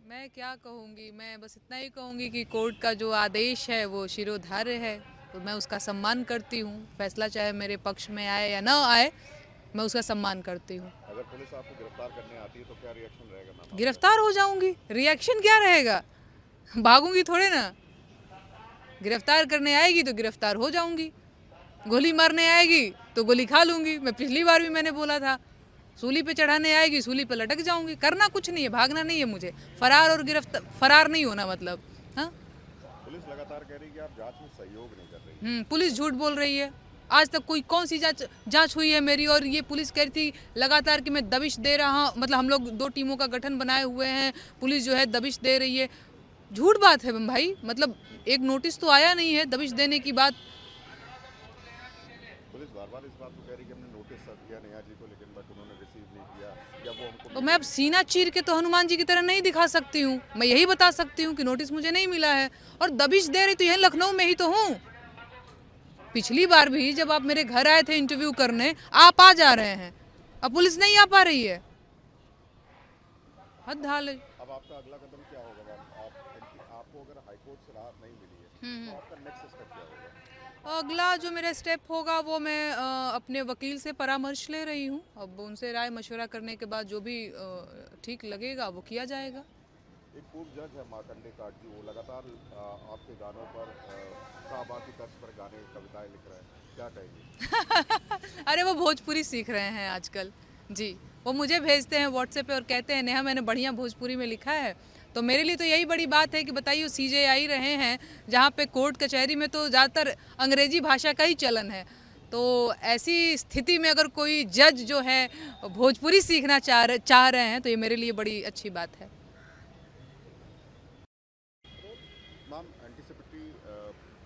मैं क्या कहूँगी, मैं बस इतना ही कहूँगी कि कोर्ट का जो आदेश है वो शिरोधार्य है, तो मैं उसका सम्मान करती हूँ। फैसला चाहे मेरे पक्ष में आए या ना आए, मैं उसका सम्मान करती हूँ। अगर पुलिस आपको गिरफ्तार करने आती है तो क्या रिएक्शन रहेगा मैम आपका? गिरफ्तार हो जाऊंगी, रिएक्शन क्या रहेगा? भागूंगी थोड़े ना। गिरफ्तार करने आएगी तो गिरफ्तार हो जाऊंगी, गोली मारने आएगी तो गोली खा लूंगी। मैं पिछली बार भी मैंने बोला था, सूली पे चढ़ाने आएगी सूली पे लटक जाऊंगी। करना कुछ नहीं है, भागना नहीं है मुझे। फरार और गिरफ्तार, फरार नहीं होना मतलब। हाँ, पुलिस लगातार कह रही है कि आप जांच में सहयोग नहीं कर रही। पुलिस झूठ बोल रही है। आज तक कोई कौन सी जांच हुई है मेरी? और ये पुलिस कह रही थी लगातार कि मैं दबिश दे रहा हूँ, मतलब हम लोग 2 टीमों का गठन बनाए हुए हैं, पुलिस जो है दबिश दे रही है। झूठ बात है भाई, मतलब एक नोटिस तो आया नहीं है दबिश देने की बात। पुलिस बार बार इस बात को कह रही है कि हमने नोटिस सर्व किया नेहा जी को, लेकिन बट उन्होंने रिसीव नहीं किया या वो हमको। तो मैं अब सीना चीर के तो हनुमान जी की तरह नहीं दिखा सकती हूँ। मैं यही बता सकती हूँ कि नोटिस मुझे नहीं मिला है। और दबिश दे रही तो यही लखनऊ में ही तो हूँ। पिछली बार भी जब आप मेरे घर आए थे इंटरव्यू करने, आप आ जा रहे हैं, अब पुलिस नहीं आ पा रही है। हद हाल है। अब आपका अगला कदम क्या होगा मैम? आपको अगर हाईकोर्ट से राहत नहीं मिली है तो आपका नेक्स्ट स्टेप क्या होगा? अगला जो मेरा स्टेप होगा वो मैं अपने वकील से परामर्श ले रही हूँ। अब उनसे राय मशवरा करने के बाद जो भी ठीक लगेगा वो किया जाएगा। एक पूर्व जज है मार्कंडे काट जी, वो लगातार आपके गानों पर काबा की तर्ज पर गाने कविताएं लिख रहे हैं, क्या कहेंगे? अरे वो भोजपुरी सीख रहे हैं आजकल जी। वो मुझे भेजते हैं व्हाट्सएप पे और कहते हैं नेहा मैंने बढ़िया भोजपुरी में लिखा है। तो मेरे लिए तो यही बड़ी बात है कि बताइए सीजे आ ही रहे हैं जहाँ पे कोर्ट कचहरी में तो ज़्यादातर अंग्रेजी भाषा का ही चलन है। तो ऐसी स्थिति में अगर कोई जज जो है भोजपुरी सीखना चाह रहे हैं तो ये मेरे लिए बड़ी अच्छी बात है। मैम, एंटीसिपेटरी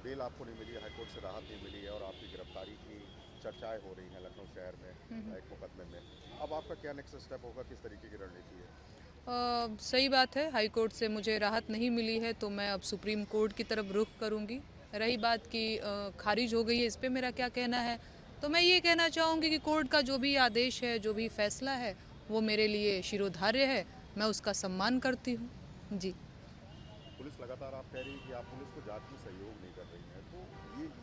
बेल आपको नहीं मिली है, हाईकोर्ट से राहत नहीं मिली है और आपकी गिरफ्तारी की चर्चाएं हो रही हैं लखनऊ शहर में एक मुकदमे में। अब आपका क्या नेक्स्ट स्टेप होगा, किस तरीके की रणनीति है? सही बात है, हाई कोर्ट से मुझे राहत नहीं मिली है तो मैं अब सुप्रीम कोर्ट की तरफ रुख करूंगी। रही बात कि खारिज हो गई है, इस पे मेरा क्या कहना है, तो मैं ये कहना चाहूँगी कि कोर्ट का जो भी आदेश है, जो भी फैसला है, वो मेरे लिए शिरोधार्य है। मैं उसका सम्मान करती हूँ जी। पुलिस लगातार आप कह रही है कि आप पुलिस को जांच में सहयोग नहीं कर रही हैं, तो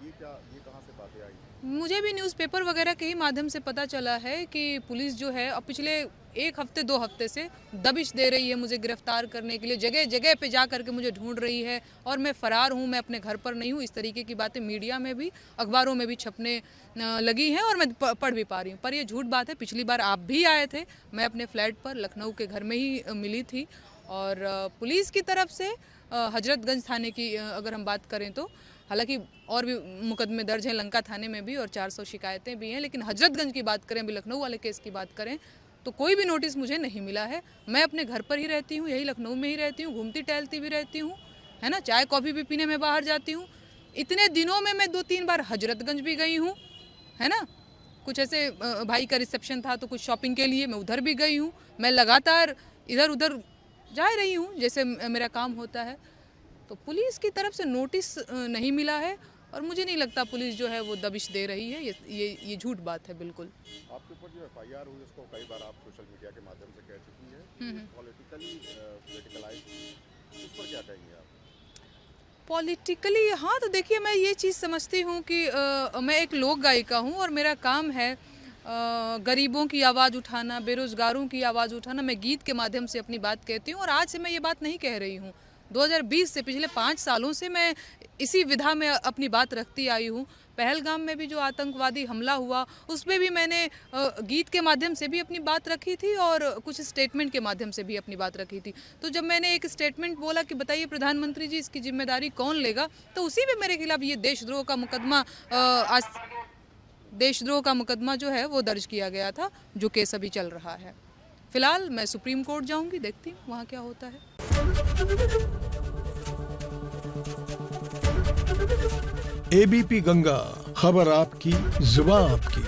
ये कहाँ से बातें आई? मुझे भी न्यूज़पेपर वगैरह के ही माध्यम से पता चला है कि पुलिस जो है अब पिछले 1 हफ्ते 2 हफ्ते से दबिश दे रही है मुझे गिरफ्तार करने के लिए, जगह जगह पे जा करके मुझे ढूंढ रही है और मैं फ़रार हूँ, मैं अपने घर पर नहीं हूँ। इस तरीके की बातें मीडिया में भी, अखबारों में भी छपने लगी हैं और मैं पढ़ भी पा रही हूँ। पर ये झूठ बात है। पिछली बार आप भी आए थे, मैं अपने फ्लैट पर लखनऊ के घर में ही मिली थी। और पुलिस की तरफ से हजरतगंज थाने की अगर हम बात करें तो, हालांकि और भी मुकदमे दर्ज हैं लंका थाने में भी और 400 शिकायतें भी हैं, लेकिन हजरतगंज की बात करें, अभी लखनऊ वाले केस की बात करें तो कोई भी नोटिस मुझे नहीं मिला है। मैं अपने घर पर ही रहती हूँ, यही लखनऊ में ही रहती हूँ, घूमती टहलती भी रहती हूँ, है ना। चाय कॉफ़ी भी पीने में बाहर जाती हूँ। इतने दिनों में मैं 2-3 बार हजरतगंज भी गई हूँ, है ना। कुछ ऐसे भाई का रिसेप्शन था तो कुछ शॉपिंग के लिए मैं उधर भी गई हूँ। मैं लगातार इधर उधर जा रही हूँ जैसे मेरा काम होता है। तो पुलिस की तरफ से नोटिस नहीं मिला है और मुझे नहीं लगता पुलिस जो है वो दबिश दे रही है। ये झूठ बात है बिल्कुल। आपके ऊपर जो एफआईआर हुई उसको कई बार आप सोशल मीडिया के माध्यम से कह चुकी है, पॉलिटिकली पॉलिटिकलाइज, इस पर क्या कहेंगे आप? पॉलिटिकली, हाँ, तो देखिए मैं ये चीज़ समझती हूँ कि मैं एक लोक गायिका हूँ और मेरा काम है गरीबों की आवाज़ उठाना, बेरोज़गारों की आवाज़ उठाना। मैं गीत के माध्यम से अपनी बात कहती हूँ और आज से मैं ये बात नहीं कह रही हूँ। 2020 से पिछले 5 सालों से मैं इसी विधा में अपनी बात रखती आई हूँ। पहलगाम में भी जो आतंकवादी हमला हुआ उस पर भी मैंने गीत के माध्यम से भी अपनी बात रखी थी और कुछ स्टेटमेंट के माध्यम से भी अपनी बात रखी थी। तो जब मैंने एक स्टेटमेंट बोला कि बताइए प्रधानमंत्री जी इसकी जिम्मेदारी कौन लेगा, तो उसी में मेरे खिलाफ ये देशद्रोह का मुकदमा देशद्रोह का मुकदमा जो है वो दर्ज किया गया था, जो केस अभी चल रहा है। फिलहाल मैं सुप्रीम कोर्ट जाऊंगी, देखती हूँ वहाँ क्या होता है। एबीपी गंगा, खबर आपकी, जुबान आपकी।